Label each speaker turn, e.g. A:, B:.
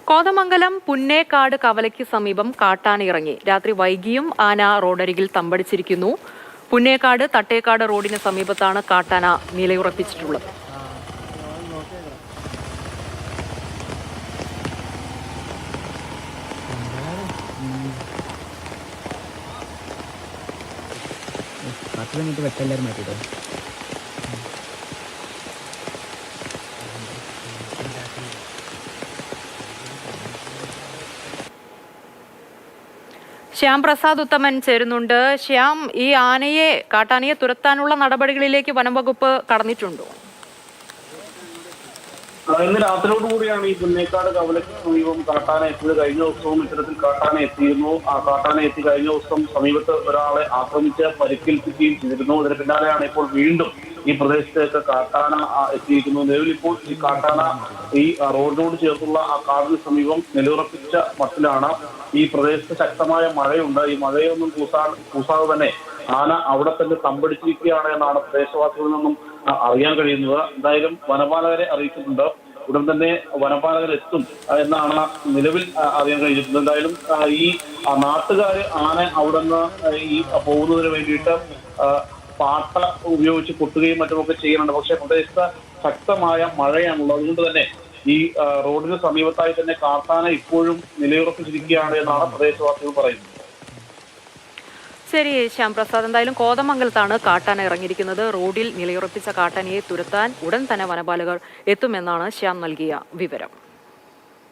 A: കോതമംഗലം പുന്നേക്കാട് കവലയ്ക്ക് സമീപം കാട്ടാന ഇറങ്ങി. രാത്രി വൈകിയും ആന റോഡരികിൽ തമ്പടിച്ചിരിക്കുന്നു. പുന്നേക്കാട് തട്ടേക്കാട് റോഡിന് സമീപത്താണ് കാട്ടാന നിലയുറപ്പിച്ചിട്ടുള്ളത്. ശ്യാം പ്രസാദ് ഉത്തമൻ ചേരുന്നുണ്ട്. ശ്യാം, ഈ കാട്ടാനയെ തുരത്താനുള്ള നടപടികളിലേക്ക് വനംവകുപ്പ് കടന്നിട്ടുണ്ടോ?
B: ഇന്ന് രാത്രിയോടുകൂടിയാണ് ഈ പുന്നേക്കാട് കവലയ്ക്ക് സമീപം കാട്ടാന എത്തിയത്. കഴിഞ്ഞ ദിവസവും ഇത്തരത്തിൽ കാട്ടാന എത്തിയിരുന്നു. ആ കാട്ടാന എത്തി കഴിഞ്ഞ ദിവസം സമീപത്ത് ഒരാളെ ആക്രമിച്ച് പരിക്കേൽപ്പിക്കുകയും ചെയ്തിരുന്നു. ഇതിന് പിന്നാലെയാണ് ഇപ്പോൾ വീണ്ടും ഈ പ്രദേശത്തേക്ക് കാട്ടാന എത്തിയിരിക്കുന്നത്. നിലവിലിപ്പോൾ ഈ കാട്ടാന ഈ റോഡിനോട് ചേർത്തുള്ള ആ കാടിന് സമീപം നിലയുറപ്പിച്ച മട്ടിലാണ്. ഈ പ്രദേശത്ത് ശക്തമായ മഴയുണ്ട്. ഈ മഴയൊന്നും കൂസാതെ തന്നെ ആന അവിടെ തന്നെ തമ്പടിച്ചിരിക്കുകയാണ് എന്നാണ് പ്രദേശവാസികളിൽ നിന്നും അറിയാൻ കഴിയുന്നത്. എന്തായാലും വനപാലകരെ അറിയിച്ചിട്ടുണ്ട്. ഉടൻ തന്നെ വനപാലകർ എത്തും എന്നാണ് നിലവിൽ അറിയാൻ കഴിഞ്ഞിട്ടുണ്ട്. എന്തായാലും ഈ നാട്ടുകാര് ആന അവിടെ നിന്ന് ഈ പോകുന്നതിന് വേണ്ടിയിട്ട് പാട്ട ഉപയോഗിച്ച് കൊട്ടുകയും മറ്റുമൊക്കെ ചെയ്യുന്നുണ്ട്. പക്ഷെ പ്രദേശത്ത് ശക്തമായ മഴയാണുള്ളത്. അതുകൊണ്ട് തന്നെ ഈ റോഡിന് സമീപത്തായി തന്നെ കാട്ടാന ഇപ്പോഴും നിലയുറപ്പിച്ചിരിക്കുകയാണ് എന്നാണ് പ്രദേശവാസികൾ പറയുന്നത്.
A: ശരി ശ്യാം പ്രസാദ്, എന്തായാലും കോതമംഗലത്താണ് കാട്ടാന ഇറങ്ങിയിരിക്കുന്നത്. റോഡിൽ നിലയുറപ്പിച്ച കാട്ടാനയെ തുരത്താൻ ഉടൻ തന്നെ വനപാലകർ എത്തുമെന്നാണ് ശ്യാം നൽകിയ വിവരം.